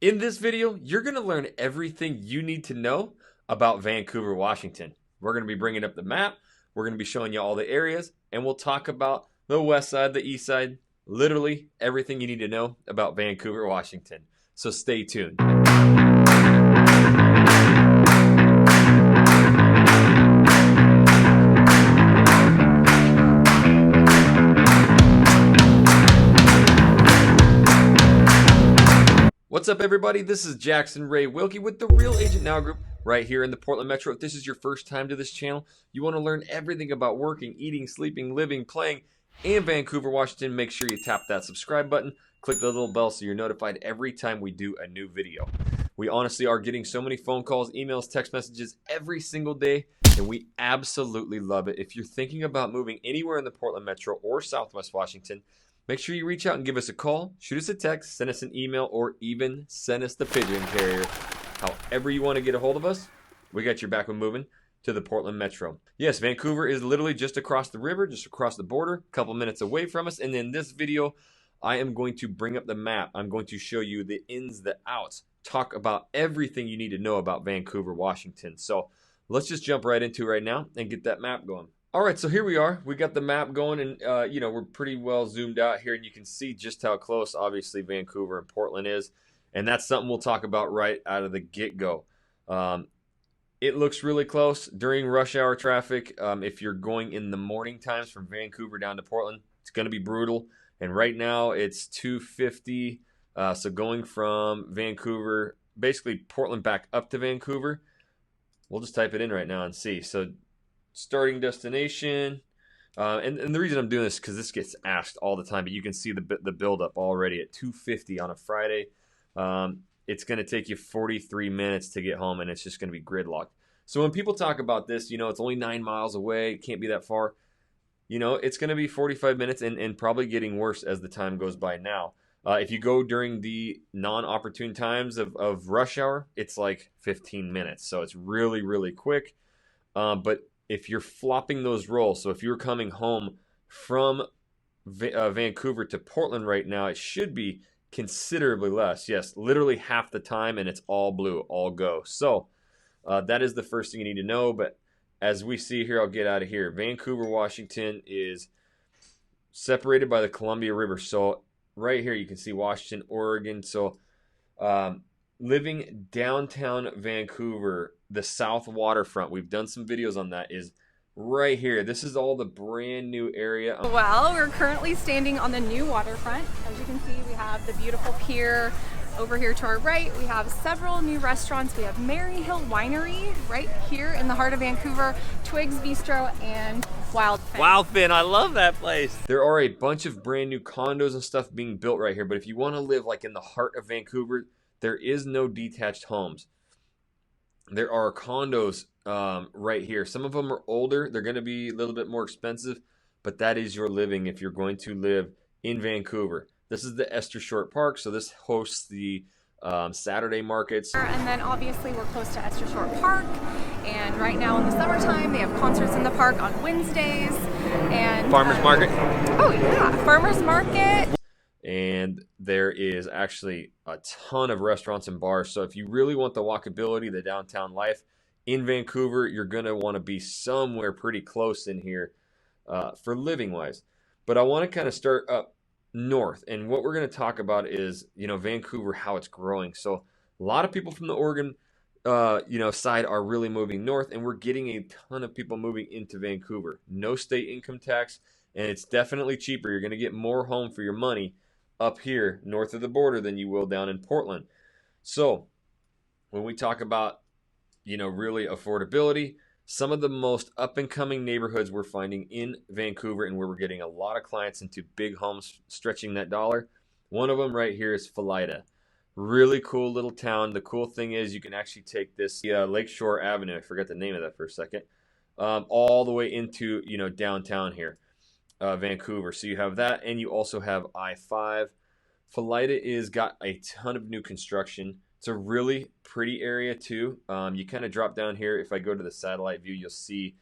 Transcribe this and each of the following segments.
In this video, you're going to learn everything you need to know about Vancouver, Washington. We're going to be bringing up the map, we're going to be showing you all the areas, and we'll talk about the west side, the east side, literally everything you need to know about Vancouver, Washington. So stay tuned. What's up, everybody? This is Jackson Ray Wilkey with the Real Agent Now Group right here in the Portland Metro. If this is your first time to this channel, you want to learn everything about working, eating, sleeping, living, playing in Vancouver, Washington, make sure you tap that subscribe button, click the little bell so you're notified every time we do a new video. We honestly are getting so many phone calls, emails, text messages every single day, and we absolutely love it. If you're thinking about moving anywhere in the Portland Metro or Southwest Washington, make sure you reach out and give us a call, shoot us a text, send us an email, or even send us the pigeon carrier. However you want to get a hold of us, we got your back when moving to the Portland Metro. Yes, Vancouver is literally just across the river, just across the border, a couple minutes away from us. And in this video, I am going to bring up the map. I'm going to show you the ins, the outs, talk about everything you need to know about Vancouver, Washington. So let's just jump right into it right now and get that map going. All right, so here we are. We got the map going, and we're pretty well zoomed out here, and you can see just how close, obviously, Vancouver and Portland is, and that's something we'll talk about right out of the get-go. It looks really close during rush hour traffic. If you're going in the morning times from Vancouver down to Portland, it's going to be brutal, and right now it's 2:50, so going from Vancouver, basically Portland back up to Vancouver, we'll just type it in right now and see. So starting destination, and the reason I'm doing this is because this gets asked all the time, but you can see the buildup already at 2:50 on a Friday. It's going to take you 43 minutes to get home, and it's just going to be gridlocked. So when people talk about this, it's only 9 miles away, it can't be that far. It's going to be 45 minutes and probably getting worse as the time goes by now. If you go during the non-opportune times of rush hour, it's like 15 minutes. So it's really, really quick. But if you're flopping those rolls, so if you're coming home from Vancouver to Portland right now, it should be considerably less. Yes, literally half the time, and it's all blue, all go. So that is the first thing you need to know. But as we see here, I'll get out of here. Vancouver, Washington is separated by the Columbia River. So right here you can see Washington, Oregon. So living downtown Vancouver, the South Waterfront, we've done some videos on that, is right here. This is all the brand new area. Well, we're currently standing on the new waterfront. As you can see, we have the beautiful pier. Over here to our right, we have several new restaurants. We have Mary Hill Winery right here in the heart of Vancouver, Twigs Bistro, and Wildfin, I love that place. There are a bunch of brand new condos and stuff being built right here, but if you want to live like in the heart of Vancouver, there is no detached homes. There are condos right here. Some of them are older. They're going to be a little bit more expensive, but that is your living if you're going to live in Vancouver. This is the Esther Short Park, so this hosts the Saturday markets. And then obviously we're close to Esther Short Park, and right now in the summertime they have concerts in the park on Wednesdays. And Farmers Market. Oh yeah, Farmers Market. And there is actually a ton of restaurants and bars. So if you really want the walkability, the downtown life in Vancouver, you're going to want to be somewhere pretty close in here for living wise. But I want to kind of start up north. And what we're going to talk about is, Vancouver, how it's growing. So a lot of people from the Oregon, side are really moving north, and we're getting a ton of people moving into Vancouver. No state income tax, and it's definitely cheaper. You're going to get more home for your money up here north of the border than you will down in Portland. So when we talk about, really affordability, some of the most up and coming neighborhoods we're finding in Vancouver, and where we're getting a lot of clients into big homes stretching that dollar. One of them right here is Felida. Really cool little town. The cool thing is you can actually take this Lakeshore Avenue, I forgot the name of that for a second, all the way into, downtown here. Vancouver. So you have that, and you also have I-5. Felida is got a ton of new construction. It's a really pretty area too. You kind of drop down here. If I go to the satellite view, you'll see,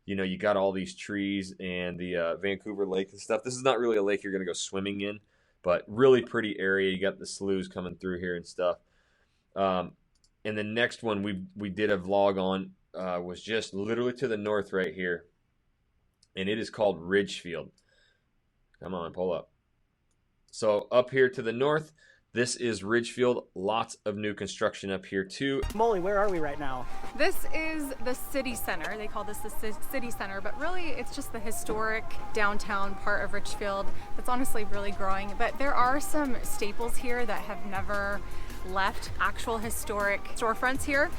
you got all these trees and the Vancouver Lake and stuff. This is not really a lake you're going to go swimming in, but really pretty area. You got the sloughs coming through here and stuff. And the next one we did a vlog on was just literally to the north right here, and it is called Ridgefield. Come on, pull up. So up here to the north, this is Ridgefield. Lots of new construction up here too. Molly, where are we right now? This is the city center. They call this the city center, but really it's just the historic downtown part of Ridgefield that's honestly really growing. But there are some staples here that have never left actual historic storefronts here.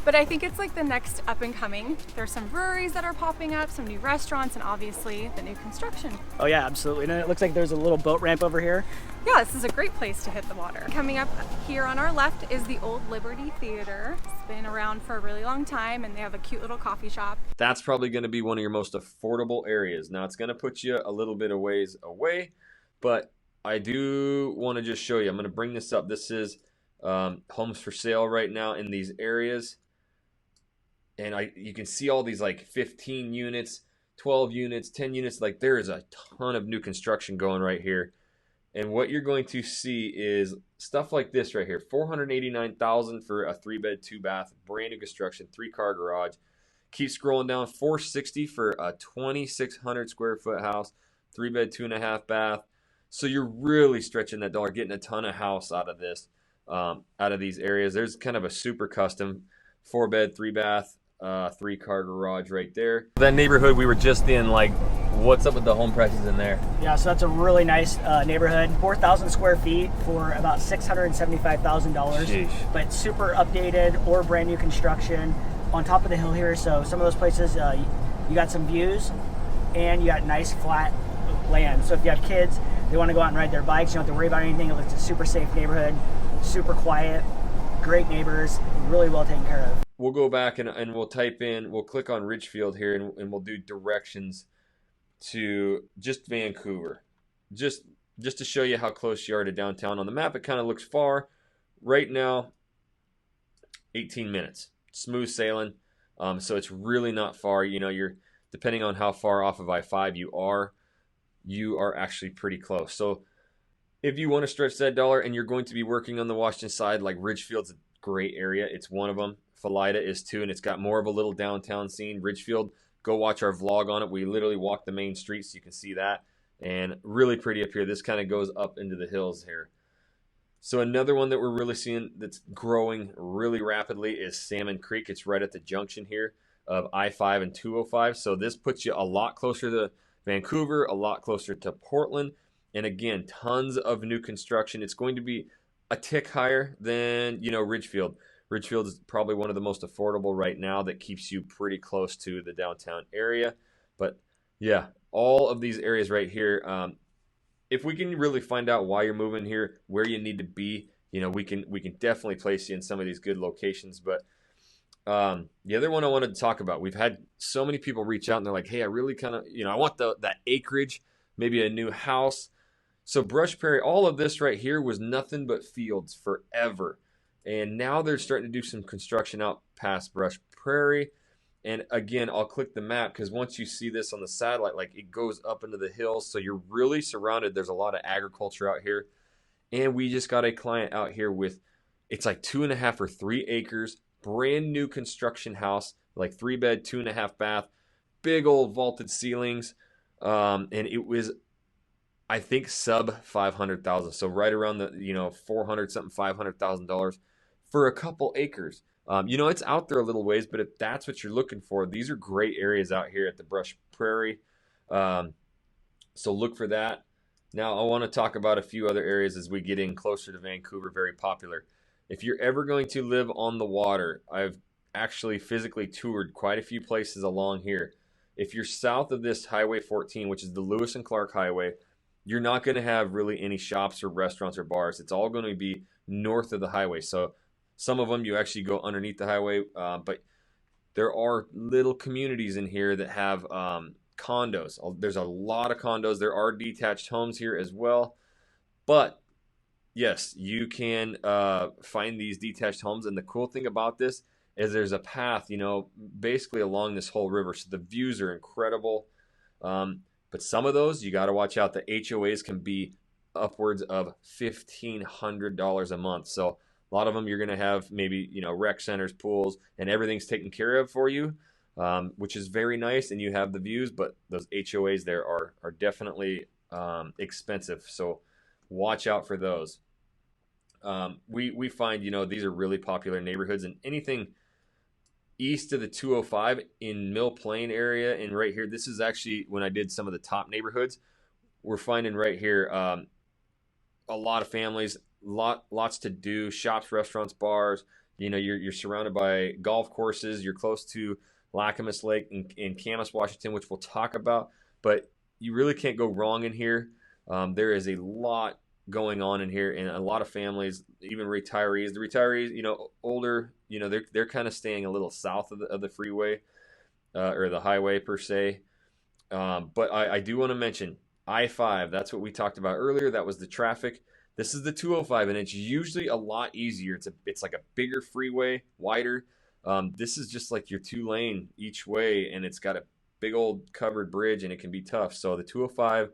But I think it's like the next up and coming. There's some breweries that are popping up, some new restaurants, and obviously the new construction. Oh yeah, absolutely. And it looks like there's a little boat ramp over here. Yeah, this is a great place to hit the water. Coming up here on our left is the Old Liberty Theater. It's been around for a really long time, and they have a cute little coffee shop. That's probably going to be one of your most affordable areas. Now it's going to put you a little bit of ways away, but I do want to just show you. I'm going to bring this up. This is homes for sale right now in these areas, and you can see all these like 15 units, 12 units, 10 units. Like there is a ton of new construction going right here. And what you're going to see is stuff like this right here. $489,000 for a 3-bed, 2-bath, brand new construction, 3-car garage. Keep scrolling down. $460,000 for a 2,600 square foot house, 3-bed, 2.5-bath. So you're really stretching that dollar, getting a ton of house out of this, out of these areas. There's kind of a super custom 4-bed, 3-bath, 3-car garage right there. That neighborhood we were just in, like, what's up with the home prices in there? Yeah, so that's a really nice neighborhood. 4,000 square feet for about $675,000. But super updated or brand new construction on top of the hill here. So some of those places, you got some views and you got nice flat land. So if you have kids, they want to go out and ride their bikes, you don't have to worry about anything. It's a super safe neighborhood, super quiet, great neighbors, really well taken care of. We'll go back and we'll type in, we'll click on Ridgefield here and we'll do directions to just Vancouver, just to show you how close you are to downtown. On the map it kind of looks far. Right now 18 minutes, smooth sailing. So it's really not far. You know, you're depending on how far off of I-5 you are actually pretty close. So if you want to stretch that dollar and you're going to be working on the Washington side, like Ridgefield's a great area. It's one of them. Felida is too, and it's got more of a little downtown scene. Ridgefield, go watch our vlog on it. We literally walk the main street so you can see that. And really pretty up here. This kind of goes up into the hills here. So another one that we're really seeing that's growing really rapidly is Salmon Creek. It's right at the junction here of I-5 and 205. So this puts you a lot closer to Vancouver, a lot closer to Portland. And again, tons of new construction. It's going to be a tick higher than, you know, Ridgefield. Ridgefield is probably one of the most affordable right now that keeps you pretty close to the downtown area. But yeah, all of these areas right here, if we can really find out why you're moving here, where you need to be, you know, we can definitely place you in some of these good locations. But the other one I wanted to talk about, we've had so many people reach out and they're like, hey, I really kind of, you know, I want that acreage, maybe a new house. So Brush Prairie, all of this right here was nothing but fields forever. And now they're starting to do some construction out past Brush Prairie. And again, I'll click the map because once you see this on the satellite, like it goes up into the hills. So you're really surrounded. There's a lot of agriculture out here. And we just got a client out here with, it's like 2.5 or 3 acres, brand new construction house, like 3-bed, 2.5-bath, big old vaulted ceilings. And it was, I think, sub $500,000. So right around the, you know, 400 something, $500,000 for a couple acres. You know, it's out there a little ways, but if that's what you're looking for, these are great areas out here at the Brush Prairie. So look for that. Now I want to talk about a few other areas as we get in closer to Vancouver, very popular. If you're ever going to live on the water, I've actually physically toured quite a few places along here. If you're south of this Highway 14, which is the Lewis and Clark Highway, you're not going to have really any shops or restaurants or bars. It's all going to be north of the highway. So some of them you actually go underneath the highway, but there are little communities in here that have condos. There's a lot of condos. There are detached homes here as well. But yes, you can find these detached homes. And the cool thing about this is there's a path, you know, basically along this whole river. So the views are incredible. But some of those, you got to watch out. The HOAs can be upwards of $1,500 a month. So lot of them you're going to have maybe, you know, rec centers, pools, and everything's taken care of for you, which is very nice, and you have the views. But those HOAs there are definitely expensive, so watch out for those. We find, you know, these are really popular neighborhoods, and anything east of the 205 in Mill Plain area, and right here, this is actually when I did some of the top neighborhoods. We're finding right here a lot of families, lots to do, shops, restaurants, bars. You know, you're surrounded by golf courses. You're close to Lacamas Lake in Camas, Washington, which we'll talk about. But you really can't go wrong in here. There is a lot going on in here, and a lot of families, even retirees. The retirees, you know, older, you know, they're kind of staying a little south of the freeway or the highway per se. But I do want to mention I-5. That's what we talked about earlier. That was the traffic. This is the 205, and it's usually a lot easier. It's like a bigger freeway, wider. This is just like your 2-lane each way, and it's got a big old covered bridge, and it can be tough. So the 205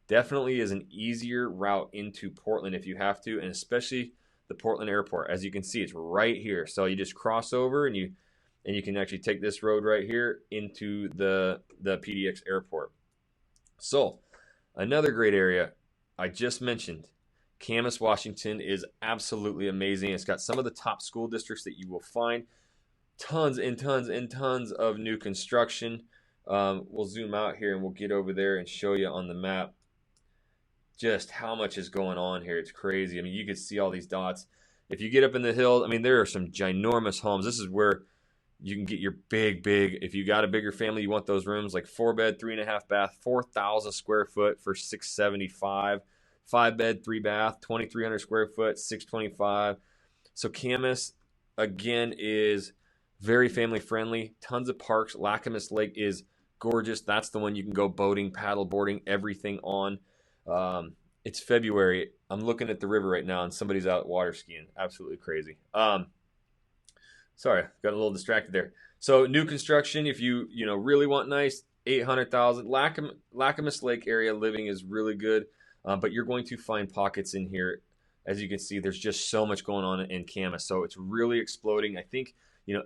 definitely is an easier route into Portland if you have to, and especially the Portland airport. As you can see, it's right here. So you just cross over, and you can actually take this road right here into the PDX airport. So another great area I just mentioned, Camas, Washington, is absolutely amazing. It's got some of the top school districts that you will find. Tons and tons and tons of new construction. We'll zoom out here and we'll get over there and show you on the map just how much is going on here. It's crazy. I mean, you can see all these dots. If you get up in the hill, I mean, there are some ginormous homes. This is where you can get your big, if you got a bigger family, you want those rooms, like 4-bed, 3.5 bath, 4,000 square foot for $675. 5-bed, 3-bath, 2,300 square foot, $625. So Camas, again, is very family friendly. Tons of parks. Lacamas Lake is gorgeous. That's the one you can go boating, paddle boarding, everything on. It's February. I'm looking at the river right now, and somebody's out water skiing. Absolutely crazy. Sorry, got a little distracted there. So new construction, if you really want nice, $800,000. Lacamas Lake area living is really good, but you're going to find pockets in here. As you can see, there's just so much going on in Camas, so it's really exploding. I think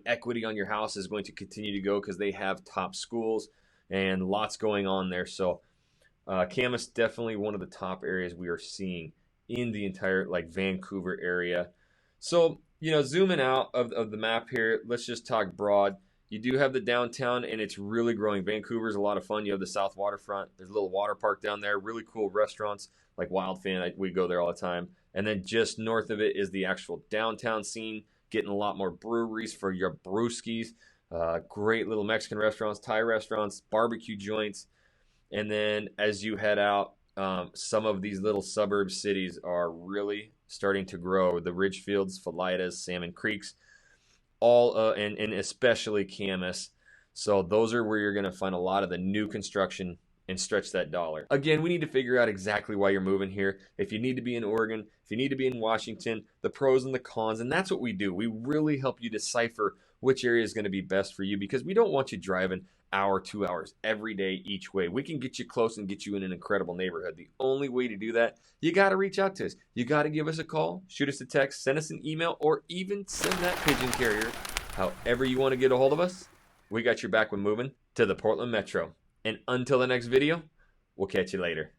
equity on your house is going to continue to go because they have top schools and lots going on there. So Camas, definitely one of the top areas we are seeing in the entire Vancouver area. So zooming out of the map here, let's just talk broad. You do have the downtown, and it's really growing. Vancouver's a lot of fun. You have the South Waterfront. There's a little water park down there. Really cool restaurants like Wild Fan. We go there all the time. And then just north of it is the actual downtown scene, getting a lot more breweries for your brewskis. Great little Mexican restaurants, Thai restaurants, barbecue joints. And then as you head out, some of these little suburb cities are really starting to grow. The Ridgefields, Felidas, Salmon Creeks, all and especially Camas. So those are where you're going to find a lot of the new construction and stretch that dollar. Again, we need to figure out exactly why you're moving here. If you need to be in Oregon, if you need to be in Washington, the pros and the cons, and that's what we do. We really help you decipher which area is going to be best for you, because we don't want you driving hour, 2 hours every day each way. We can get you close and get you in an incredible neighborhood. The only way to do that, you got to reach out to us. You got to give us a call, shoot us a text, send us an email, or even send that pigeon carrier. However you want to get a hold of us, we got your back when moving to the Portland Metro. And until the next video, we'll catch you later.